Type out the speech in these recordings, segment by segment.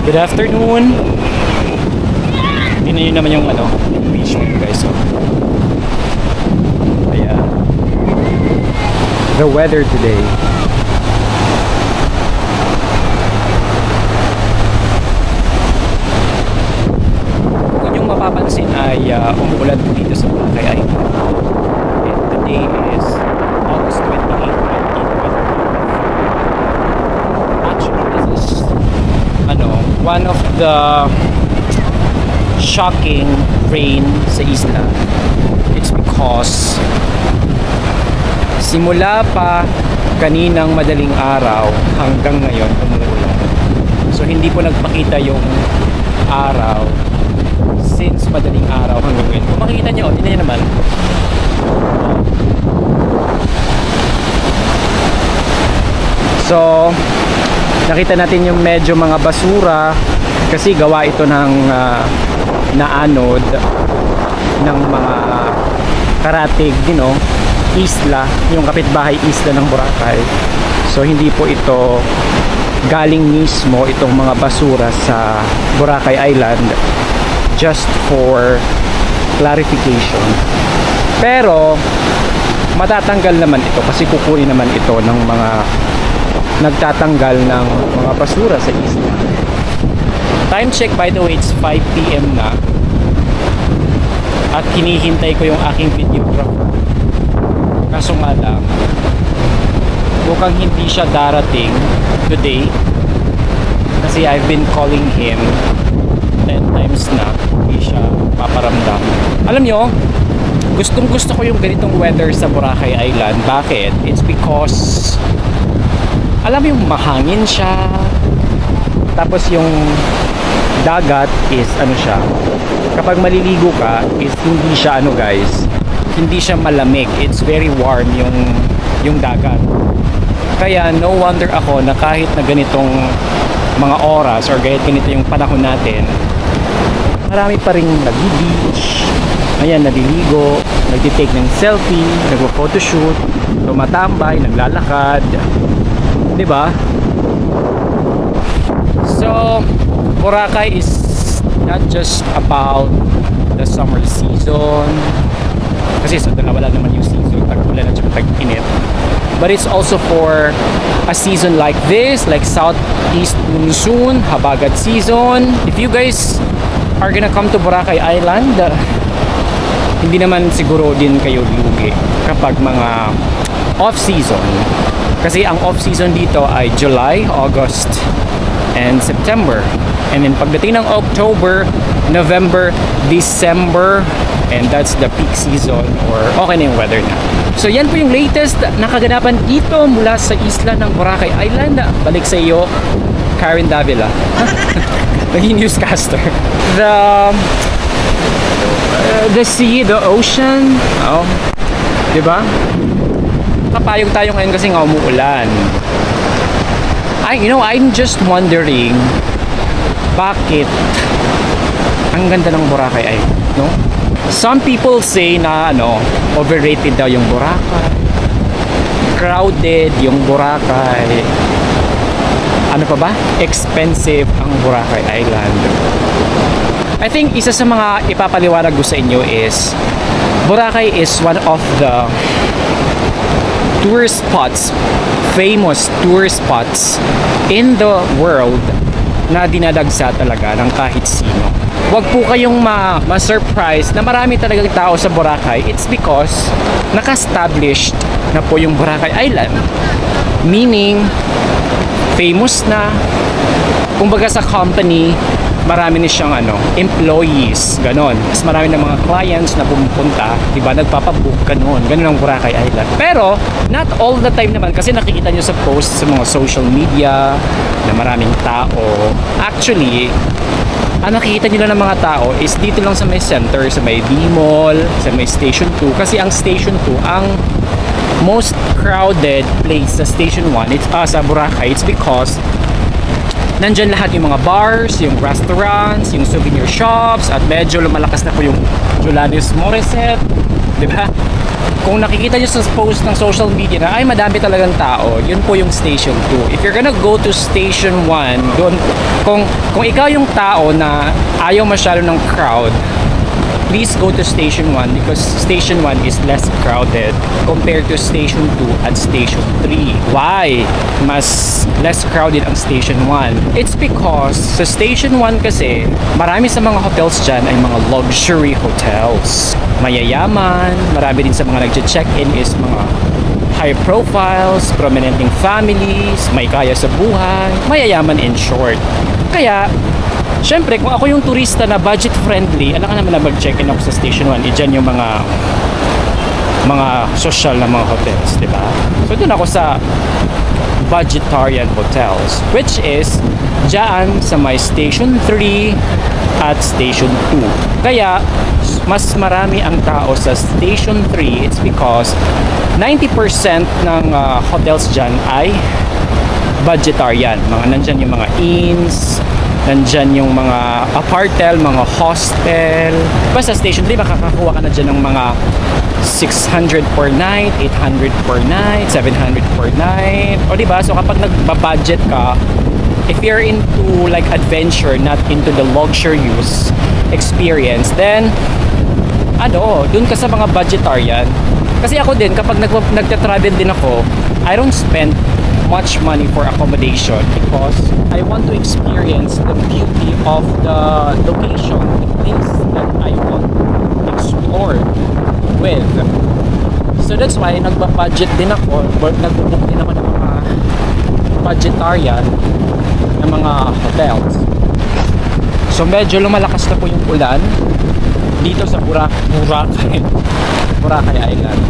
Good afternoon. Tingnan nyo naman yung yung beach view guys. So, ayan. The weather today. Kung yung mapapansin ay umuulan dito sa Boracay Island. And today is August 28, 2020. Actually, this is one of the shocking rain sa isla. It's because simula pa kaninang madaling araw hanggang ngayon umuulan. So hindi po nagpakita yung araw since madaling araw hanggang ngayon. Kung makikita nyo, tingnan nyo naman. So nakita natin yung medyo mga basura kasi gawa ito ng naanod ng mga karatig, isla, yung kapitbahay isla ng Boracay. So hindi po ito galing mismo itong mga basura sa Boracay Island, just for clarification. Pero matatanggal naman ito kasi kukunin naman ito ng mga nagtatanggal ng mga basura sa isla. Time check, by the way, it's 5 PM na at hinihintay ko yung aking videographer. Kaso nga lang, mukhang hindi siya darating today kasi I've been calling him 10 times na, hindi siya paparamdam. Alam nyo, gustong gusto ko yung ganitong weather sa Boracay Island. Bakit? It's because alam mo yung mahangin siya, tapos yung dagat is siya, kapag maliligo ka is hindi siya guys, hindi siya malamig. It's very warm yung dagat. Kaya no wonder ako na kahit na ganitong mga oras or ganito yung panahon natin, marami pa rin nag-beach, ayan, naliligo, nagtitake ng selfie, nagpo-photoshoot, tumatambay, naglalakad, diba? So Boracay is not just about the summer season, kasi sa dalawa lang naman yung season, tag-ulan at tag-init, but it's also for a season like this, like Southeast Monsoon, Habagat season. If you guys are gonna come to Boracay Island, hindi naman siguro din kayo lugi kapag mga off-season. Kasi ang off-season dito ay July, August, and September. And then pagdating ng October, November, December, and that's the peak season, or okay na yung weather na. So yan po yung latest na kaganapan dito mula sa isla ng Boracay Island. Balik sa iyo, Karen Davila. Naging newscaster. The sea, the ocean, diba? Kapayog tayo ngayon kasi nga umuulan. I'm just wondering bakit ang ganda ng Boracay no? Some people say na overrated daw yung Boracay, crowded yung Boracay, ano pa ba? Expensive ang Boracay Island. I think isa sa mga ipapaliwanag ko sa inyo is Boracay is one of the tourist spots, famous tourist spots in the world na dinadagsa talaga ng kahit sino. Huwag po kayong ma-surprise na marami talagang tao sa Boracay. It's because naka-established na po yung Boracay Island. Meaning, famous na. Kumbaga sa company, marami na siyang employees, ganon. Mas marami na mga clients na pumupunta, diba, nagpapabook, ganon ang Boracay Island. Pero not all the time naman, kasi nakikita nyo sa posts sa mga social media na maraming tao. Actually, ang nakikita nyo lang ng mga tao is dito lang sa may center, sa may D-Mall, sa may Station 2. Kasi ang Station 2, ang most crowded place sa Station 1, it's sa Boracay, it's because nandyan lahat yung mga bars, yung restaurants, yung souvenir shops, at medyo lumalakas na po yung Jolanis Morissette, di ba? kung nakikita nyo sa post ng social media na ay madami talagang tao, yun po yung station 2. If you're gonna go to station 1, doon, kung ikaw yung tao na ayaw masyado ng crowd, please go to station 1 because station 1 is less crowded compared to station 2 at station 3. Why? Mas less crowded ang station 1. It's because sa station 1 kasi, marami sa mga hotels dyan ay mga luxury hotels. Mayayaman, marami din sa mga nagche-check-in is mga high profiles, prominenting families, may kaya sa buhay, mayayaman in short. Kaya, syempre, kung ako yung turista na budget friendly, alam ka naman na mag-check-in ako sa station 1, dyan yung mga social na mga hotels, di ba? So, dun ako sa budgetarian hotels, which is dyan sa my station 3 at station 2. Kaya, mas marami ang tao sa station 3. It's because 90% ng hotels dyan ay budgetarian. Nandyan yung mga inns, nandyan yung mga apartel, mga hostel. Basta station 3, makakakuha ka na dyan ng mga 600 per night, 800 per night, 700 per night. O diba? So kapag nagbabudget ka, if you're into like adventure, not into the luxurious experience, then dun ka sa mga budgetarian. Kasi ako din, kapag nagta-travel din ako, I don't spend much money for accommodation because I want to experience the beauty of the location, the things that I want to explore with. So that's why nagba-budget din ako, nagbo-book din ako ng mga budgetarian na mga hotels. So medyo lumalakas na po yung ulan dito sa Boracay Island.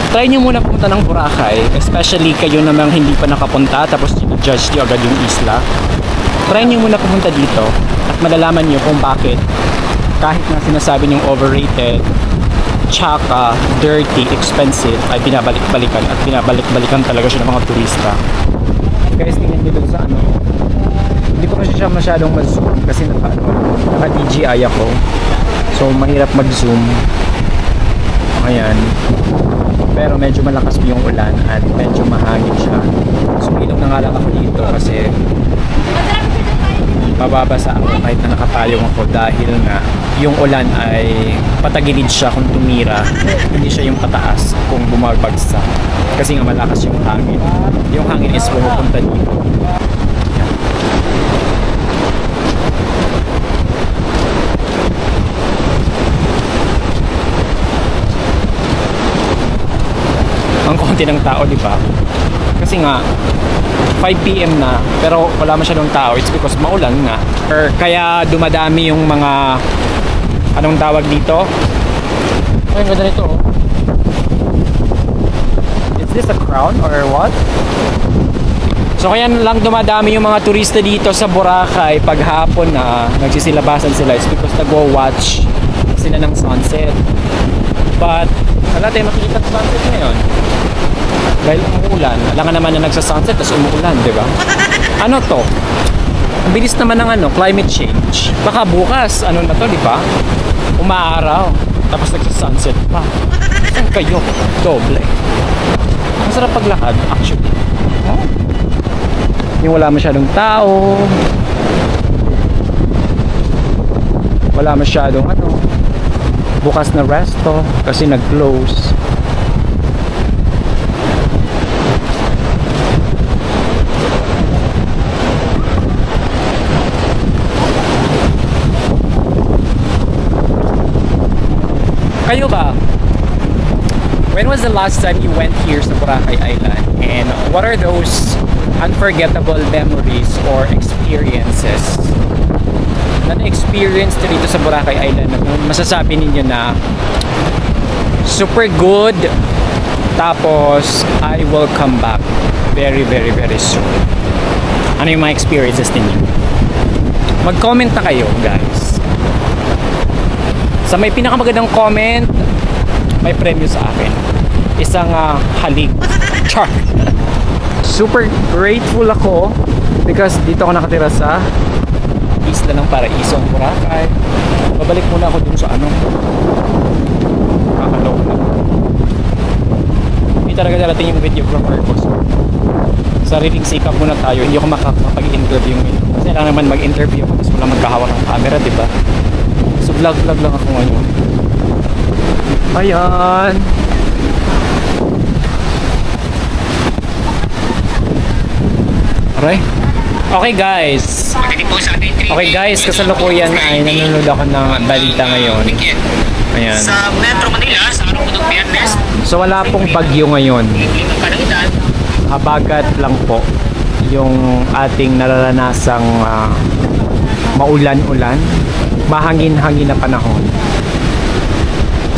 Try nyo muna pumunta ng Boracay, especially kayo namang hindi pa nakapunta tapos judge nyo agad yung isla. Try nyo muna pumunta dito at malalaman nyo kung bakit kahit na sinasabi nyong overrated, tsaka dirty, expensive, ay binabalik-balikan at binabalik-balikan talaga siya ng mga turista. Guys, tingnan nyo dun sa hindi ko kasi siya masyadong ma-zoom kasi naka-DJI ako, so mahirap mag-zoom. Ayan, pero medyo malakas yung ulan at medyo mahangin siya. Sumilong na nga lang ako dito kasi mababasa ako kahit na nakapayong ako dahil nga yung ulan ay patagilid siya kung tumira, hindi siya yung pataas kung bumabagsak kasi nga malakas yung hangin. Yung hangin is pumupunta dito. Ang konti ng tao, di ba? Kasi nga 5 PM na pero wala masyadong tao. It's because maulan nga. Or kaya dumadami yung mga anong tawag dito? Ay, ang ganda nito. Is this a crown or what? So kaya lang dumadami yung mga turista dito sa Boracay pag hapon na nagsisilabasan sila is because nagwo-watch sila ng sunset. But wala tayong makikita sa sunset ngayon dahil umuulan. Alam ka naman na nagsa-sunset tapos umuulan, di ba? Ano to? Ang bilis naman ng climate change. Baka bukas, na to, di ba? Umaaraw tapos nagsa-sunset pa. Saan kayo? Doble. Masarap paglakad, actually. Yung wala masyadong tao, wala masyadong bukas na resto kasi nag-close. Kayo ba? When was the last time you went here sa Boracay Island? And what are those unforgettable memories or experiences na na-experience dito sa Boracay Island na masasabi ninyo na super good, tapos I will come back very very very soon? Ano yung mga experiences ninyo? Mag-comment na kayo, guys. Sa may pinakamagandang comment, may premyo sa akin. Isang halik. Char! Super grateful ako because dito ako nakatira sa Isla ng Paraiso, Boracay. Babalik muna ako dun sa kakalaw na. talaga darating yung videographer ko. So, sariling sikap muna tayo. Hindi ako makakapag-interview ngayon. Kasi lang naman mag-interview ako. Tapos wala magkahawak ng camera, diba? So, vlog lang ako ngayon. Ayan. Aray. Okay guys. Okay guys, kasalukuyan ay nanonood ako ng balita ngayon. Ayan. Sa Metro Manila, sa araw ng Biyernes. So wala pong bagyo ngayon. Habagat lang po yung ating nararanasang maulan-ulan, mahangin-hangin na panahon.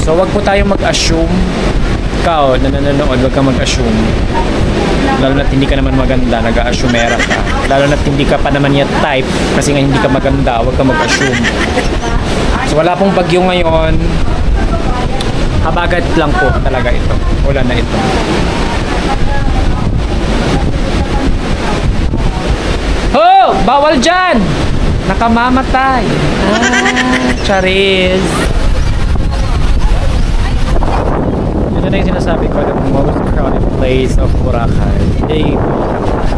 So wag po tayong mag-assume. Ikaw na nanonood, wag kang mag-assume. Lalo na't hindi ka naman maganda, nag-a-assumera ka. Lalo na't hindi ka pa naman yet type kasi nga hindi ka maganda, wag kang mag-assume. So wala pong bagyo ngayon. Habagat lang po talaga ito. Ulan na ito. Oh! Bawal dyan! Nakamamatay. Charis. Ito na yung sinasabi ko, the most crowded place of Boracay.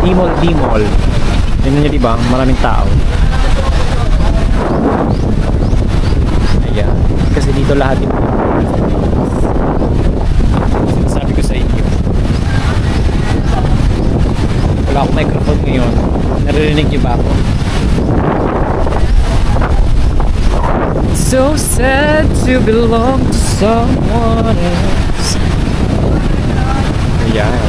Dimol. Tignan nyo diba? Maraming tao. Ayan. Kasi dito lahat yung sinasabi ko sa inyo. Wala akong microphone ngayon. Naririnig niyo ba ako? So sad to belong to someone else. Ayan.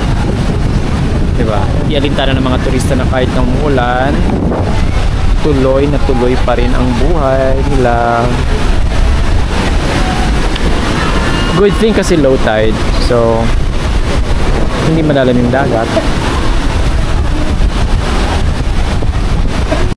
Diba? Ialintana ng mga turista na kahit ng umulan, tuloy na tuloy pa rin ang buhay nila. Good thing kasi low tide. So, hindi malalim yung dagat.